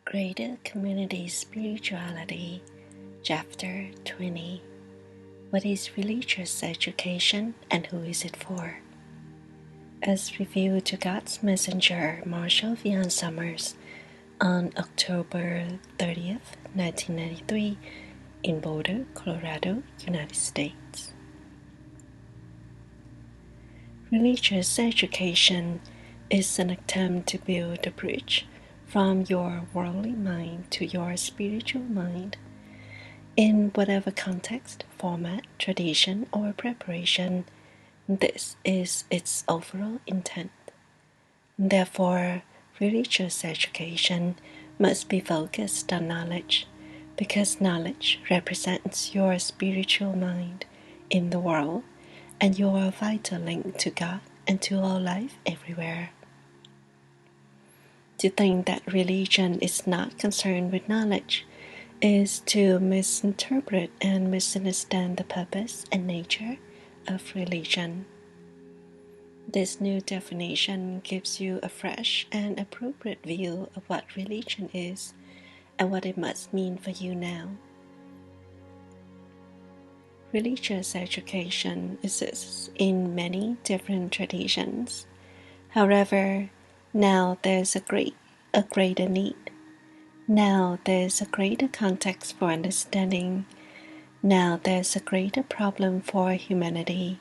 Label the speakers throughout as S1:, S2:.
S1: Greater Community Spirituality, Chapter 20. What is religious education and who is it for? As revealed to God's messenger, Marshall Vian Summers, on October 30th, 1993, in Boulder, Colorado, United States. Religious education is an attempt to build a bridge from your worldly mind to your spiritual mind, in whatever context, format, tradition, or preparation. This is its overall intent. Therefore, religious education must be focused on knowledge, because knowledge represents your spiritual mind in the world and your vital link to God and to all life everywhere. To think that religion is not concerned with knowledge is to misinterpret and misunderstand the purpose and nature of religion. This new definition gives you a fresh and appropriate view of what religion is and what it must mean for you now. Religious education exists in many different traditions. However, now there's a greater need. Now there's a greater context for understanding. Now there's a greater problem for humanity,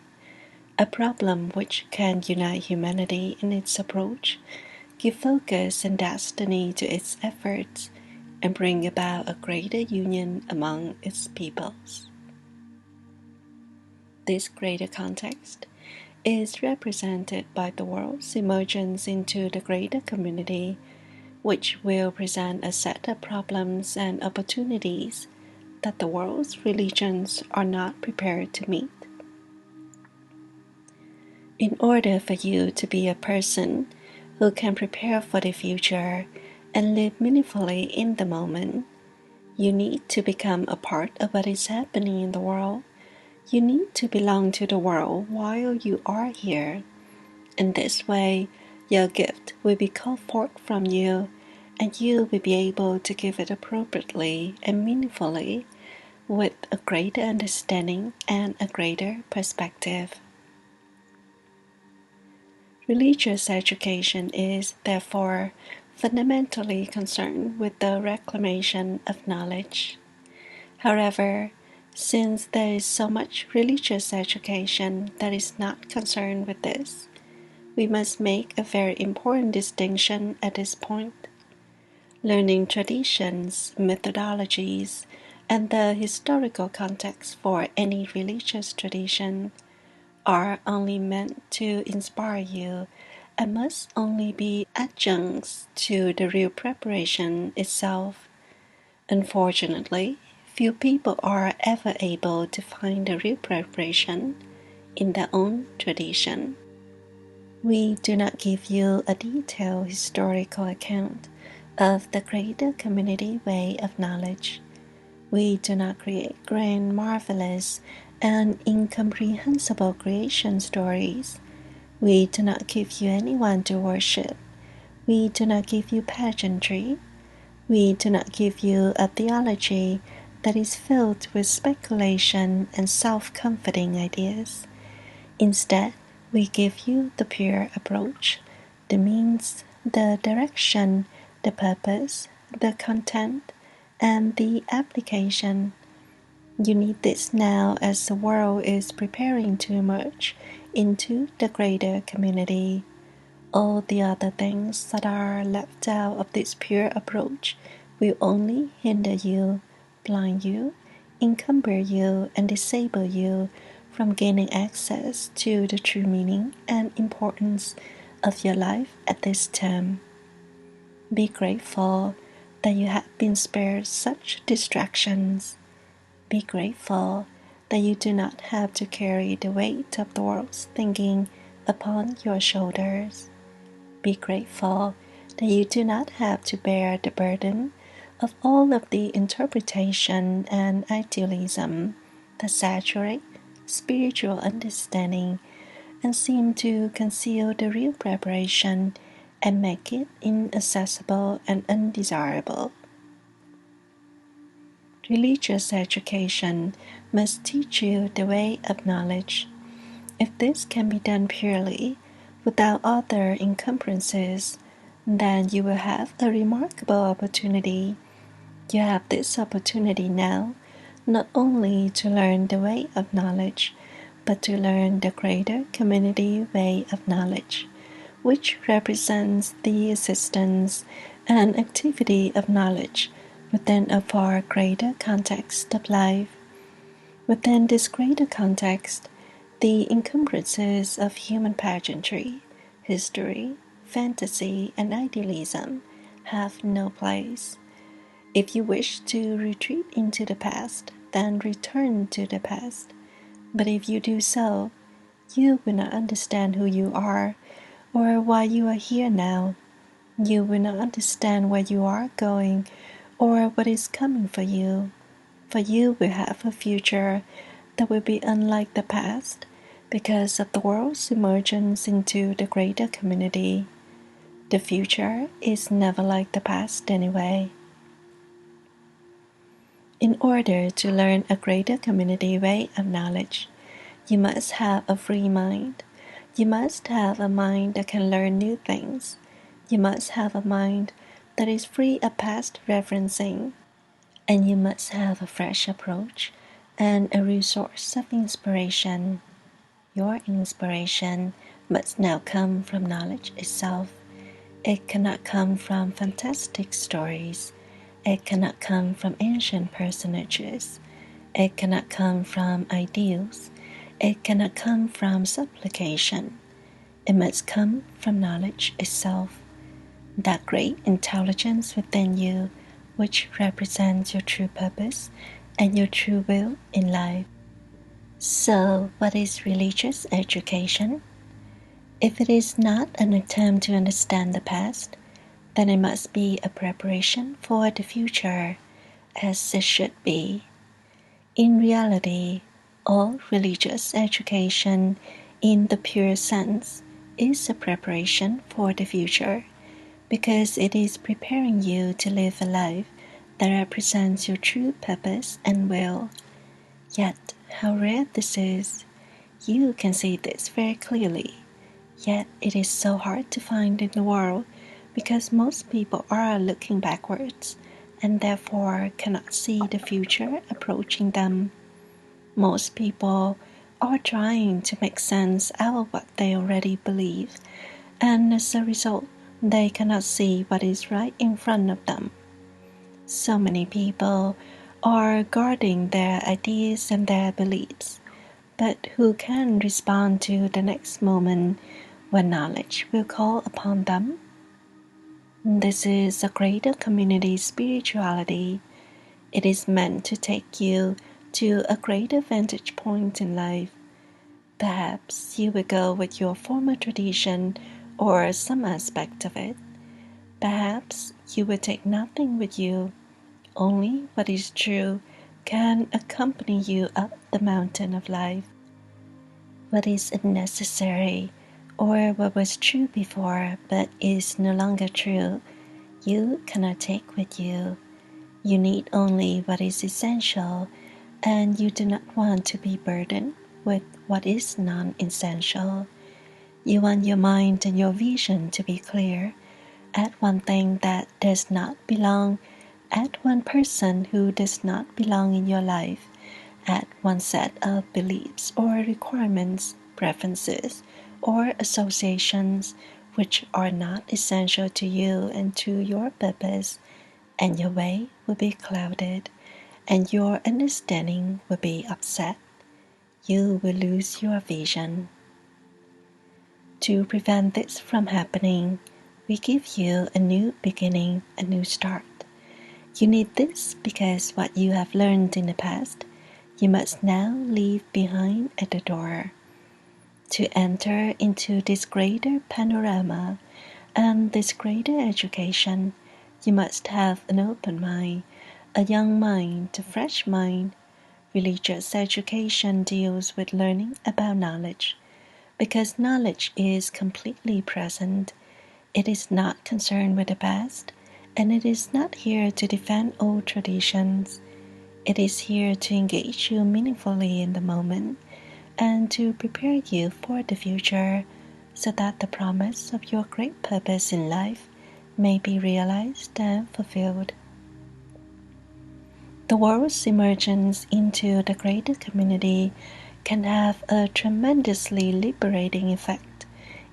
S1: a problem which can unite humanity in its approach, give focus and destiny to its efforts, and bring about a greater union among its peoples. This greater context is represented by the world's emergence into the greater community, which will present a set of problems and opportunities that the world's religions are not prepared to meet. In order for you to be a person who can prepare for the future and live meaningfully in the moment, you need to become a part of what is happening in the world. You need to belong to the world while you are here. In this way, your gift will be called forth from you, and you will be able to give it appropriately and meaningfully, with a greater understanding and a greater perspective. Religious education is, therefore, fundamentally concerned with the reclamation of knowledge. However, since there is so much religious education that is not concerned with this, we must make a very important distinction at this point. Learning traditions, methodologies, and the historical context for any religious tradition are only meant to inspire you and must only be adjuncts to the real preparation itself. Unfortunately, few people are ever able to find the real preparation in their own tradition. We do not give you a detailed historical account of the greater community way of knowledge. We do not create grand, marvelous, and incomprehensible creation stories. We do not give you anyone to worship. We do not give you pageantry. We do not give you a theology that is filled with speculation and self-comforting ideas. Instead, we give you the pure approach, the means, the direction, the purpose, the content, and the application. You need this now as the world is preparing to emerge into the greater community. All the other things that are left out of this pure approach will only hinder you, blind you, encumber you, and disable you from gaining access to the true meaning and importance of your life at this time. Be grateful that you have been spared such distractions. Be grateful that you do not have to carry the weight of the world's thinking upon your shoulders. Be grateful that you do not have to bear the burden of all of the interpretation and idealism that saturate spiritual understanding and seem to conceal the real preparation and make it inaccessible and undesirable. Religious education must teach you the way of knowledge. If this can be done purely, without other encumbrances, then you will have a remarkable opportunity. You have this opportunity now, not only to learn the way of knowledge, but to learn the greater community way of knowledge, which represents the existence and activity of knowledge within a far greater context of life. Within this greater context, the encumbrances of human pageantry, history, fantasy, and idealism have no place. If you wish to retreat into the past, then return to the past. But if you do so, you will not understand who you are or why you are here now. You will not understand where you are going or what is coming for you. For you will have a future that will be unlike the past because of the world's emergence into the greater community. The future is never like the past anyway. In order to learn a greater community way of knowledge, you must have a free mind. You must have a mind that can learn new things. You must have a mind that is free of past referencing. And you must have a fresh approach and a resource of inspiration. Your inspiration must now come from knowledge itself. It cannot come from fantastic stories. It cannot come from ancient personages. It cannot come from ideals. It cannot come from supplication. It must come from knowledge itself, that great intelligence within you, which represents your true purpose and your true will in life. So, what is religious education? If it is not an attempt to understand the past, then it must be a preparation for the future, as it should be. In reality, all religious education, in the pure sense, is a preparation for the future, because it is preparing you to live a life that represents your true purpose and will. Yet, how rare this is! You can see this very clearly. Yet it is so hard to find in the world because most people are looking backwards and therefore cannot see the future approaching them. Most people are trying to make sense out of what they already believe, and as a result, they cannot see what is right in front of them. So many people are guarding their ideas and their beliefs, but who can respond to the next moment when knowledge will call upon them? This is a greater community spirituality. It is meant to take you to a greater vantage point in life. Perhaps you will go with your former tradition or some aspect of it. Perhaps you will take nothing with you. Only what is true can accompany you up the mountain of life. What is unnecessary, or what was true before but is no longer true, you cannot take with you. You need only what is essential, and you do not want to be burdened with what is non-essential. You want your mind and your vision to be clear. Add one thing that does not belong. Add one person who does not belong in your life. Add one set of beliefs or requirements, preferences, or associations which are not essential to you and to your purpose, and your way will be clouded, and your understanding will be upset. You will lose your vision. To prevent this from happening, we give you a new beginning, a new start. You need this because what you have learned in the past, you must now leave behind at the door. To enter into this greater panorama and this greater education, you must have an open mind, a young mind, a fresh mind. Religious education deals with learning about knowledge, because knowledge is completely present. It is not concerned with the past, and it is not here to defend old traditions. It is here to engage you meaningfully in the moment and to prepare you for the future so that the promise of your great purpose in life may be realized and fulfilled. The world's emergence into the greater community can have a tremendously liberating effect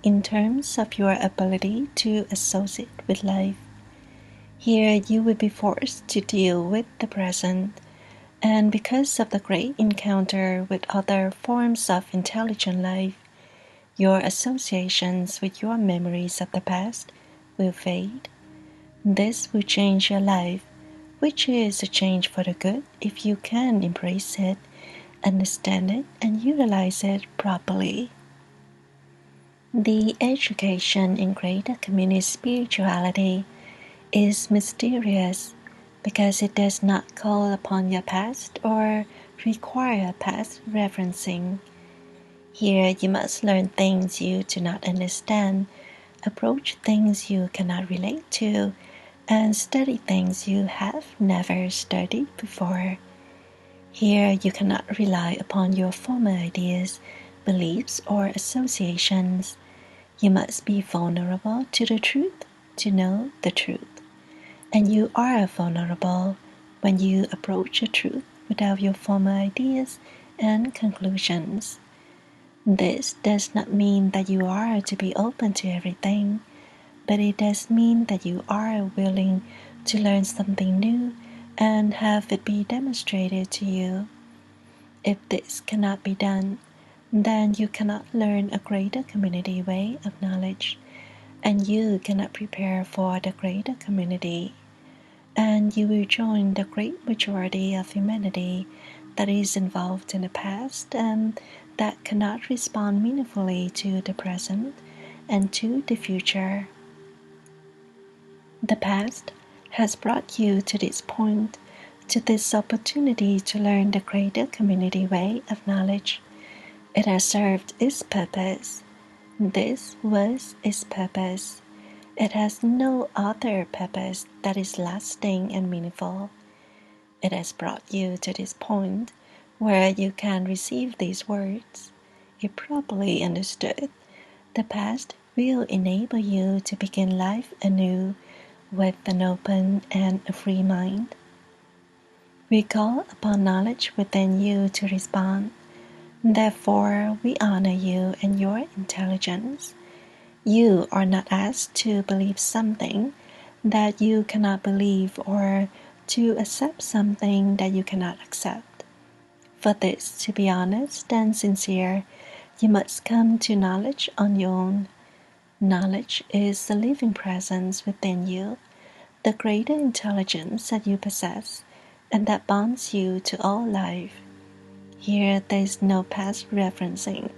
S1: in terms of your ability to associate with life. Here you will be forced to deal with the present, and because of the great encounter with other forms of intelligent life, your associations with your memories of the past will fade. This will change your life, which is a change for the good if you can embrace it, understand it, and utilize it properly. The education in greater community spirituality is mysterious because it does not call upon your past or require past referencing. Here you must learn things you do not understand, approach things you cannot relate to, and study things you have never studied before. Here you cannot rely upon your former ideas, beliefs, or associations. You must be vulnerable to the truth to know the truth. And you are vulnerable when you approach the truth without your former ideas and conclusions. This does not mean that you are to be open to everything, but it does mean that you are willing to learn something new and have it be demonstrated to you. If this cannot be done, then you cannot learn a greater community way of knowledge, and you cannot prepare for the greater community, and you will join the great majority of humanity that is involved in the past and that cannot respond meaningfully to the present and to the future. The past has brought you to this point, to this opportunity to learn the greater community way of knowledge. It has served its purpose. This was its purpose. It has no other purpose that is lasting and meaningful. It has brought you to this point where you can receive these words. If properly understood, the past will enable you to begin life anew with an open and a free mind. We call upon knowledge within you to respond. Therefore, we honor you and your intelligence. You are not asked to believe something that you cannot believe or to accept something that you cannot accept. For this to be honest and sincere, you must come to knowledge on your own. Knowledge is the living presence within you, the greater intelligence that you possess, and that bonds you to all life. Here there is no past referencing.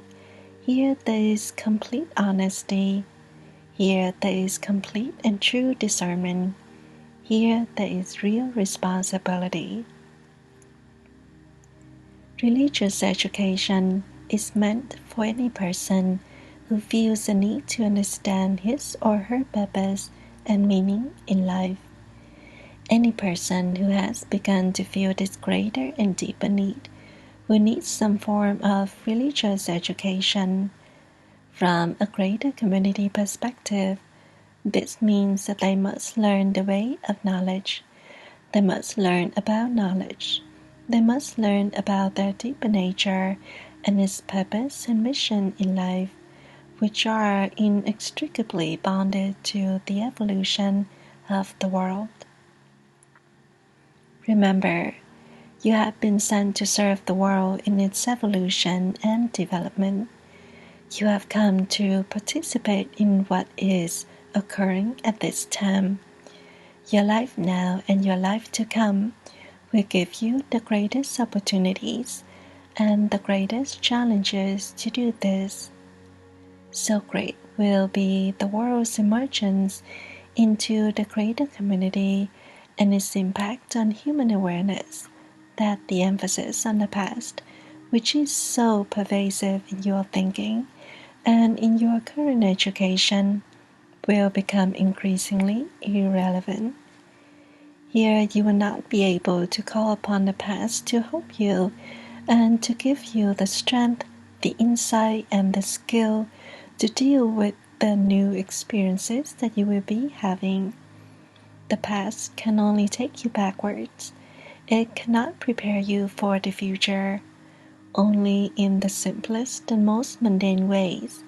S1: Here there is complete honesty. Here there is complete and true discernment. Here there is real responsibility. Religious education is meant for any person who feels the need to understand his or her purpose and meaning in life. Any person who has begun to feel this greater and deeper need will need some form of religious education. From a greater community perspective, this means that they must learn the way of knowledge. They must learn about knowledge. They must learn about their deeper nature and its purpose and mission in life, which are inextricably bonded to the evolution of the world. Remember, you have been sent to serve the world in its evolution and development. You have come to participate in what is occurring at this time. Your life now and your life to come will give you the greatest opportunities and the greatest challenges to do this. So great will be the world's emergence into the greater community and its impact on human awareness that the emphasis on the past, which is so pervasive in your thinking and in your current education, will become increasingly irrelevant. Here you will not be able to call upon the past to help you and to give you the strength, the insight, and the skill to deal with the new experiences that you will be having. The past can only take you backwards. It cannot prepare you for the future. Only in the simplest and most mundane ways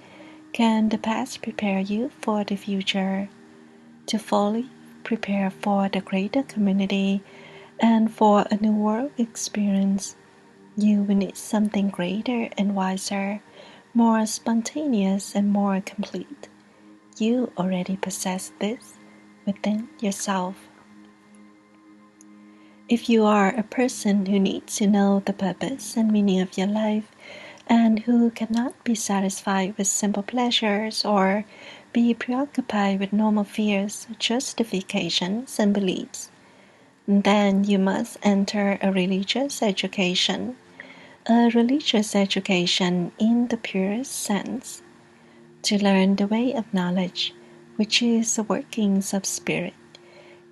S1: can the past prepare you for the future. To fully prepare for the greater community and for a new world experience, you will need something greater and wiser, more spontaneous and more complete. You already possess this within yourself. If you are a person who needs to know the purpose and meaning of your life, and who cannot be satisfied with simple pleasures or be preoccupied with normal fears, justifications, and beliefs, then you must enter a religious education. A religious education in the purest sense, to learn the way of knowledge, which is the workings of spirit,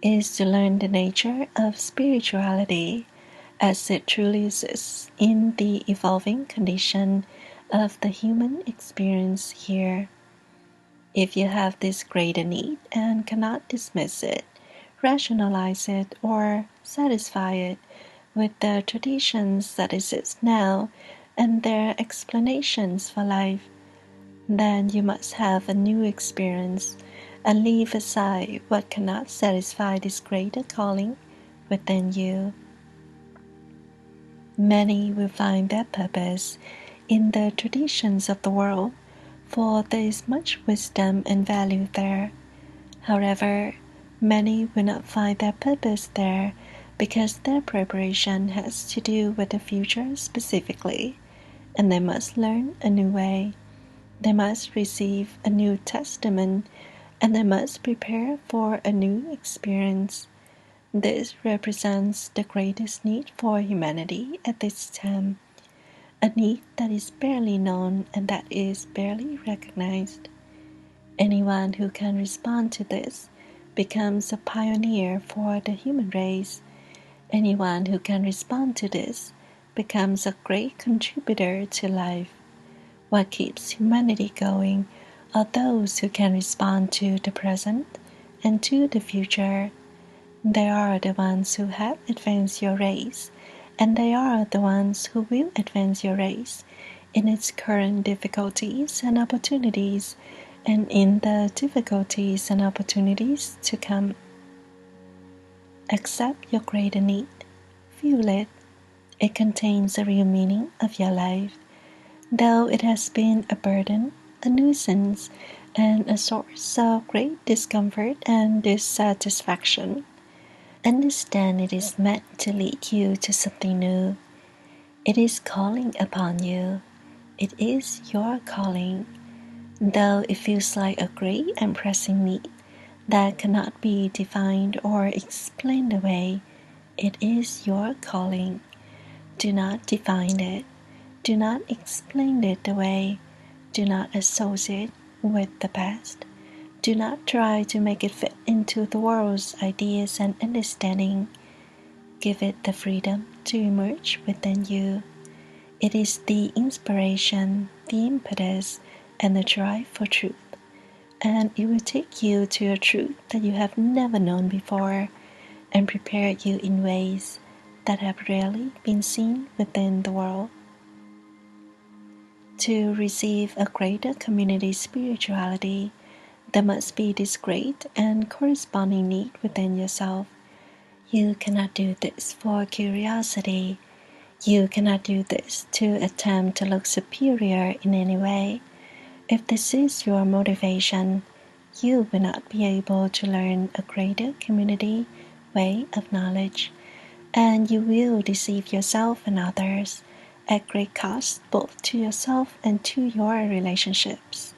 S1: is to learn the nature of spirituality as it truly exists in the evolving condition of the human experience here. If you have this greater need and cannot dismiss it, rationalize it, or satisfy it with the traditions that exist now and their explanations for life, then you must have a new experience and leave aside what cannot satisfy this greater calling within you. Many will find their purpose in the traditions of the world, for there is much wisdom and value there. However, many will not find their purpose there because their preparation has to do with the future specifically, and they must learn a new way. They must receive a new testament, and they must prepare for a new experience. This represents the greatest need for humanity at this time, a need that is barely known and that is barely recognized. Anyone who can respond to this becomes a pioneer for the human race. Anyone who can respond to this becomes a great contributor to life. What keeps humanity going are those who can respond to the present and to the future. They are the ones who have advanced your race, and they are the ones who will advance your race in its current difficulties and opportunities, and in the difficulties and opportunities to come. Accept your greater need. Feel it. It contains the real meaning of your life, though it has been a burden, a nuisance, and a source of great discomfort and dissatisfaction. Understand it is meant to lead you to something new. It is calling upon you. It is your calling. Though it feels like a great and pressing need that cannot be defined or explained away, it is your calling. Do not define it. Do not explain it away. Do not associate with the past. Do not try to make it fit into the world's ideas and understanding. Give it the freedom to emerge within you. It is the inspiration, the impetus, and the drive for truth, and it will take you to a truth that you have never known before and prepare you in ways that have rarely been seen within the world. To receive a greater community spirituality, there must be this great and corresponding need within yourself. You cannot do this for curiosity. You cannot do this to attempt to look superior in any way. If this is your motivation, you will not be able to learn a greater community way of knowledge, and you will deceive yourself and others at great cost both to yourself and to your relationships.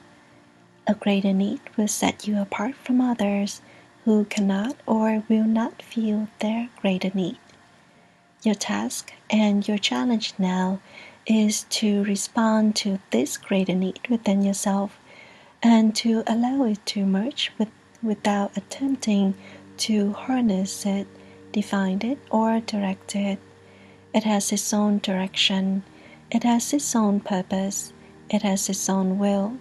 S1: A greater need will set you apart from others who cannot or will not feel their greater need. Your task and your challenge now is to respond to this greater need within yourself and to allow it to emerge without attempting to harness it, define it, or direct it. It has its own direction, it has its own purpose, it has its own will.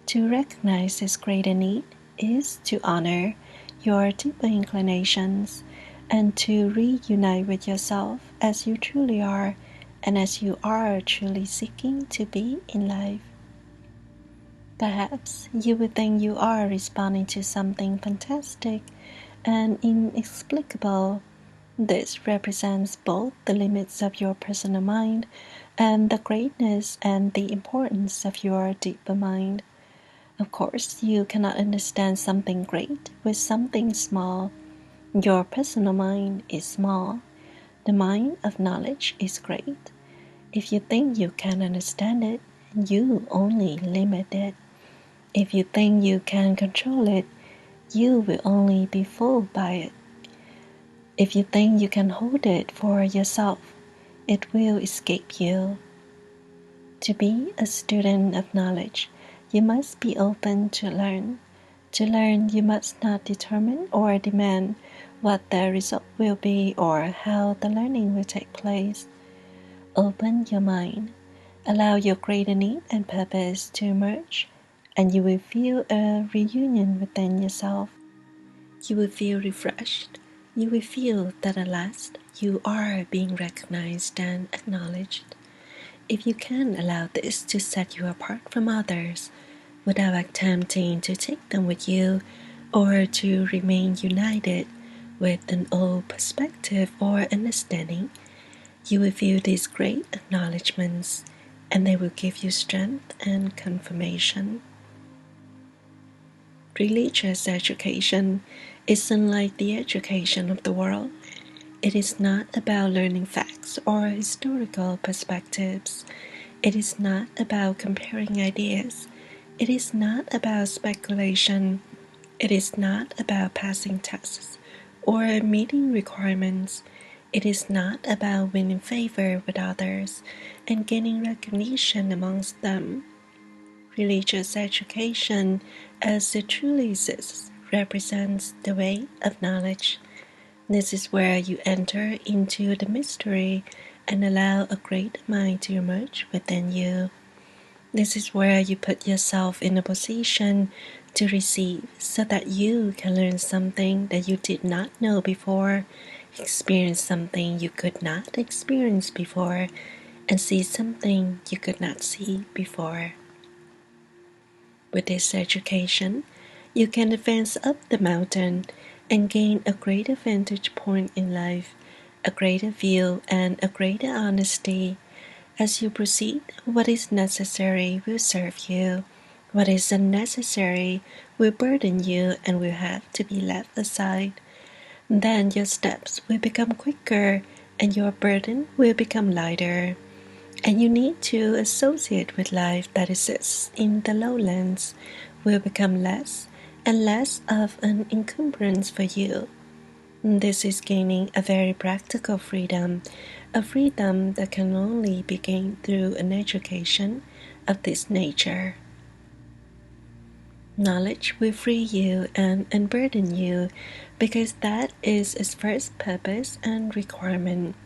S1: To recognize its greater need is to honor your deeper inclinations and to reunite with yourself as you truly are and as you are truly seeking to be in life. Perhaps you would think you are responding to something fantastic and inexplicable. This represents both the limits of your personal mind and the greatness and the importance of your deeper mind. Of course, you cannot understand something great with something small. Your personal mind is small. The mind of knowledge is great. If you think you can understand it, you only limit it. If you think you can control it, you will only be fooled by it. If you think you can hold it for yourself, it will escape you. To be a student of knowledge, you must be open to learn. To learn, you must not determine or demand what the result will be or how the learning will take place. Open your mind. Allow your greater need and purpose to emerge, and you will feel a reunion within yourself. You will feel refreshed. You will feel that at last you are being recognized and acknowledged. If you can allow this to set you apart from others, without attempting to take them with you or to remain united with an old perspective or understanding, you will feel these great acknowledgments and they will give you strength and confirmation. Religious education is unlike the education of the world. It is not about learning facts or historical perspectives. It is not about comparing ideas. It is not about speculation. It is not about passing tests or meeting requirements. It is not about winning favor with others and gaining recognition amongst them. Religious education, as it truly exists, represents the way of knowledge. This is where you enter into the mystery and allow a great mind to emerge within you. This is where you put yourself in a position to receive so that you can learn something that you did not know before, experience something you could not experience before, and see something you could not see before. With this education, you can advance up the mountain and gain a greater vantage point in life, a greater view, and a greater honesty. As you proceed, what is necessary will serve you. What is unnecessary will burden you and will have to be left aside. Then your steps will become quicker and your burden will become lighter. And you need to associate with life that exists in the lowlands will become less and less of an encumbrance for you. This is gaining a very practical freedom, a freedom that can only be gained through an education of this nature. Knowledge will free you and unburden you because that is its first purpose and requirement.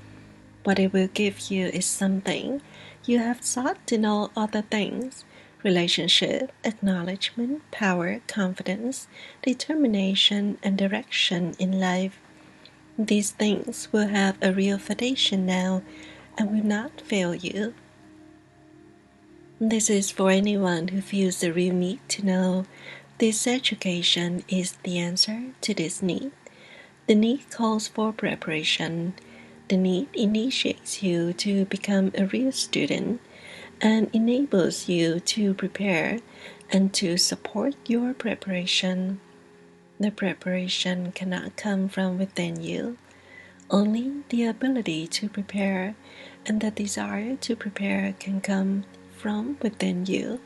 S1: What it will give you is something you have sought in all other things: relationship, acknowledgement, power, confidence, determination, and direction in life. These things will have a real foundation now and will not fail you. This is for anyone who feels the real need to know. This education is the answer to this need. The need calls for preparation. The need initiates you to become a real student and enables you to prepare and to support your preparation. The preparation cannot come from within you. Only the ability to prepare and the desire to prepare can come from within you.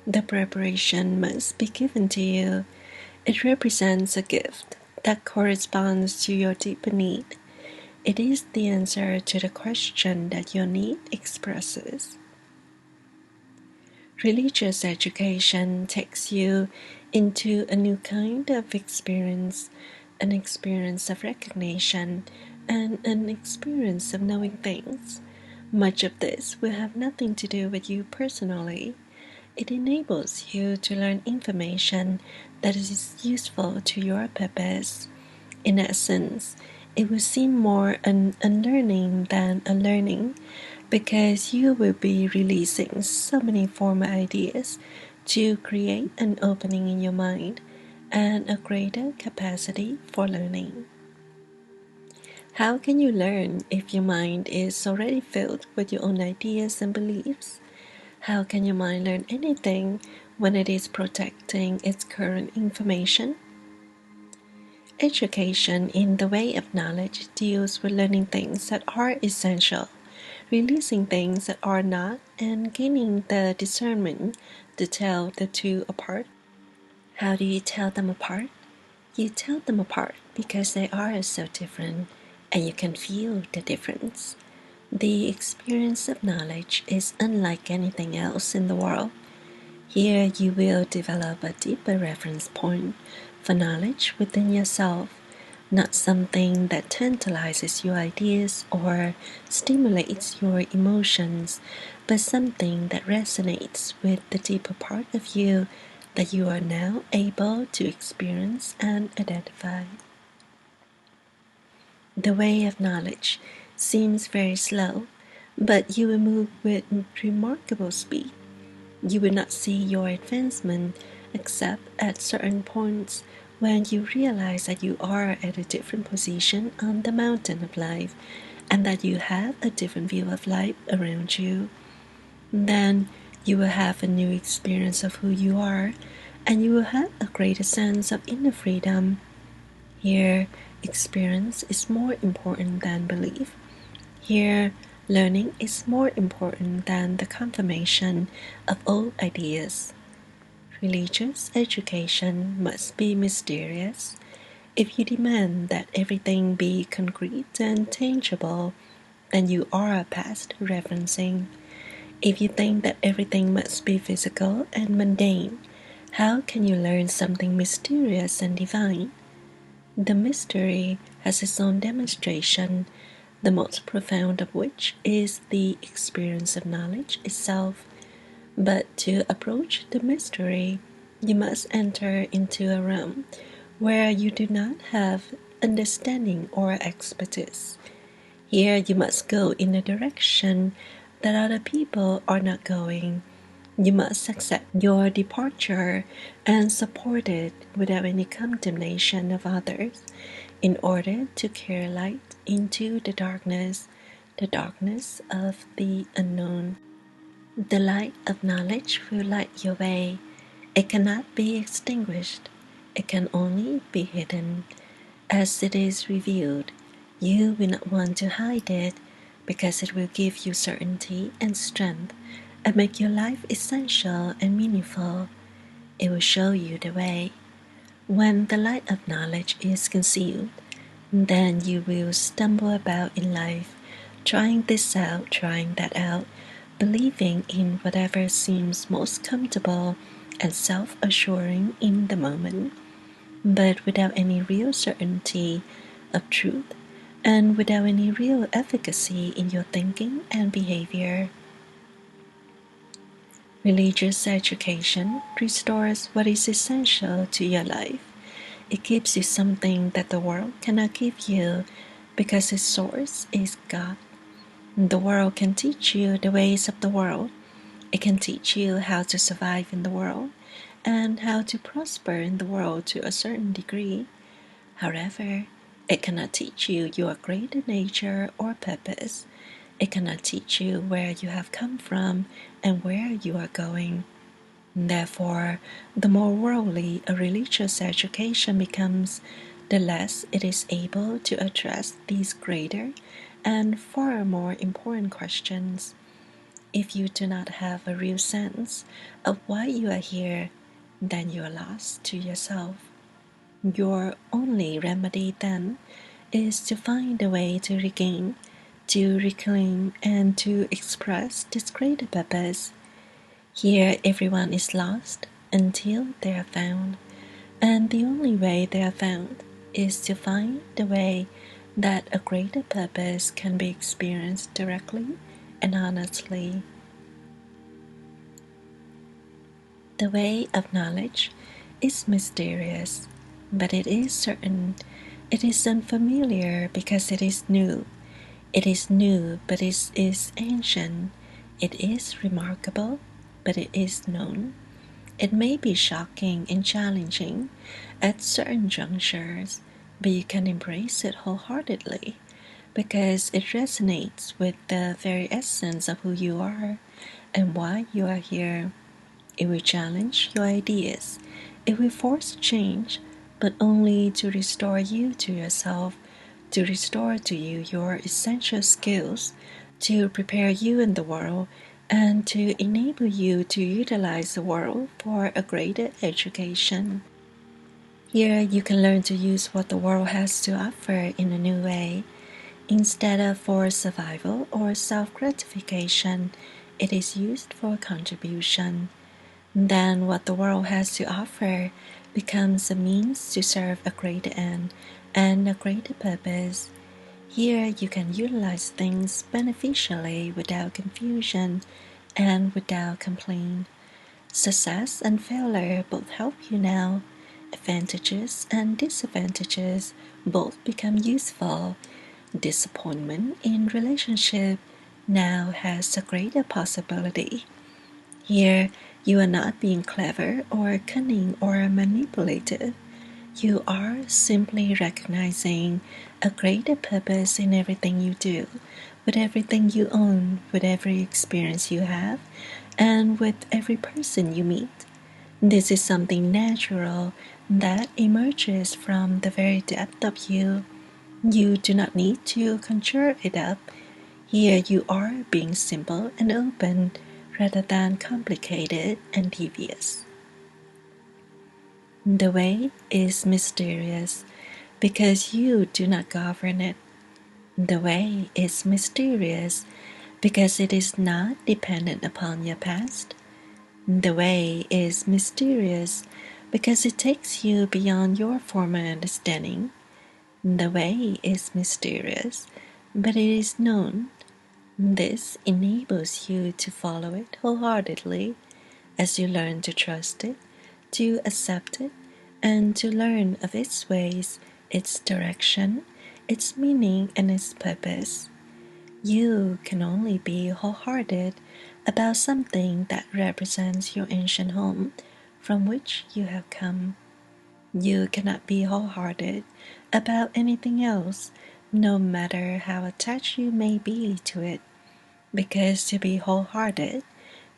S1: The preparation must be given to you. It represents a gift that corresponds to your deeper need. It is the answer to the question that your need expresses. Religious education takes you into a new kind of experience, an experience of recognition, and an experience of knowing things. Much of this will have nothing to do with you personally. It enables you to learn information that is useful to your purpose. In essence, it will seem more an unlearning than a learning, because you will be releasing so many former ideas to create an opening in your mind and a greater capacity for learning. How can you learn if your mind is already filled with your own ideas and beliefs? How can your mind learn anything when it is protecting its current information? Education in the way of knowledge deals with learning things that are essential, releasing things that are not, and gaining the discernment to tell the two apart. How do you tell them apart? You tell them apart because they are so different, and you can feel the difference. The experience of knowledge is unlike anything else in the world. Here you will develop a deeper reference point for knowledge within yourself, not something that tantalizes your ideas or stimulates your emotions, but something that resonates with the deeper part of you that you are now able to experience and identify. The way of knowledge seems very slow, but you will move with remarkable speed. You will not see your advancement except at certain points when you realize that you are at a different position on the mountain of life and that you have a different view of life around you. Then you will have a new experience of who you are, and you will have a greater sense of inner freedom. Here, experience is more important than belief. Here, learning is more important than the confirmation of old ideas. Religious education must be mysterious. If you demand that everything be concrete and tangible, then you are past referencing. If you think that everything must be physical and mundane, how can you learn something mysterious and divine? The mystery has its own demonstration, the most profound of which is the experience of knowledge itself. But to approach the mystery, you must enter into a realm where you do not have understanding or expertise. Here you must go in a direction that other people are not going. You must accept your departure and support it without any condemnation of others in order to carry light into the darkness of the unknown. The light of knowledge will light your way. It cannot be extinguished. It can only be hidden. As it is revealed, you will not want to hide it because it will give you certainty and strength and make your life essential and meaningful. It will show you the way. When the light of knowledge is concealed, then you will stumble about in life, trying this out, trying that out, believing in whatever seems most comfortable and self-assuring in the moment, but without any real certainty of truth and without any real efficacy in your thinking and behavior. Religious education restores what is essential to your life. It gives you something that the world cannot give you because its source is God. The world can teach you the ways of the world. It can teach you how to survive in the world and how to prosper in the world to a certain degree. However, it cannot teach you your greater nature or purpose. It cannot teach you where you have come from and where you are going. Therefore, the more worldly a religious education becomes, the less it is able to address these greater and far more important questions. If you do not have a real sense of why you are here, then you are lost to yourself. Your only remedy then is to find a way to regain, to reclaim, and to express this greater purpose. Here, everyone is lost until they are found, and the only way they are found is to find the way that a greater purpose can be experienced directly and honestly. The way of knowledge is mysterious, but it is certain. It is unfamiliar because it is new. It is new, but it is ancient. It is remarkable, but it is known. It may be shocking and challenging at certain junctures, but you can embrace it wholeheartedly because it resonates with the very essence of who you are and why you are here. It will challenge your ideas. It will force change, but only to restore you to yourself, to restore to you your essential skills, to prepare you in the world, and to enable you to utilize the world for a greater education. Here you can learn to use what the world has to offer in a new way. Instead of for survival or self-gratification, it is used for contribution. Then what the world has to offer becomes a means to serve a greater end and a greater purpose. Here you can utilize things beneficially without confusion and without complaint. Success and failure both help you now. Advantages and disadvantages both become useful. Disappointment in relationship now has a greater possibility. Here, you are not being clever or cunning or manipulative. You are simply recognizing a greater purpose in everything you do, with everything you own, with every experience you have, and with every person you meet. This is something natural that emerges from the very depth of you. You do not need to conjure it up. Here you are being simple and open rather than complicated and devious. The way is mysterious because you do not govern it. The way is mysterious because it is not dependent upon your past. The way is mysterious because it takes you beyond your former understanding. The way is mysterious, but it is known. This enables you to follow it wholeheartedly as you learn to trust it, to accept it, and to learn of its ways, its direction, its meaning, and its purpose. You can only be wholehearted about something that represents your ancient home from which you have come. You cannot be wholehearted about anything else, no matter how attached you may be to it, because to be wholehearted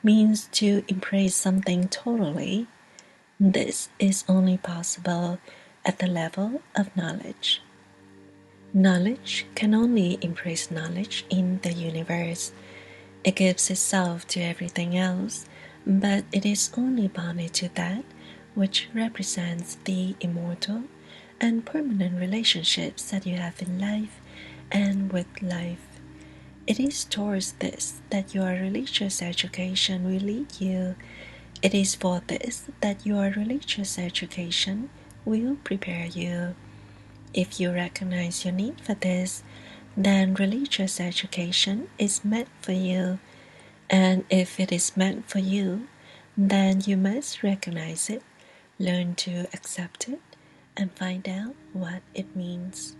S1: means to embrace something totally. This is only possible at the level of knowledge. Knowledge can only embrace knowledge in the universe. It gives itself to everything else, but it is only bounded to that which represents the immortal and permanent relationships that you have in life and with life. It is towards this that your religious education will lead you. It is for this that your religious education will prepare you. If you recognize your need for this, then religious education is meant for you. And if it is meant for you, then you must recognize it, learn to accept it, and find out what it means.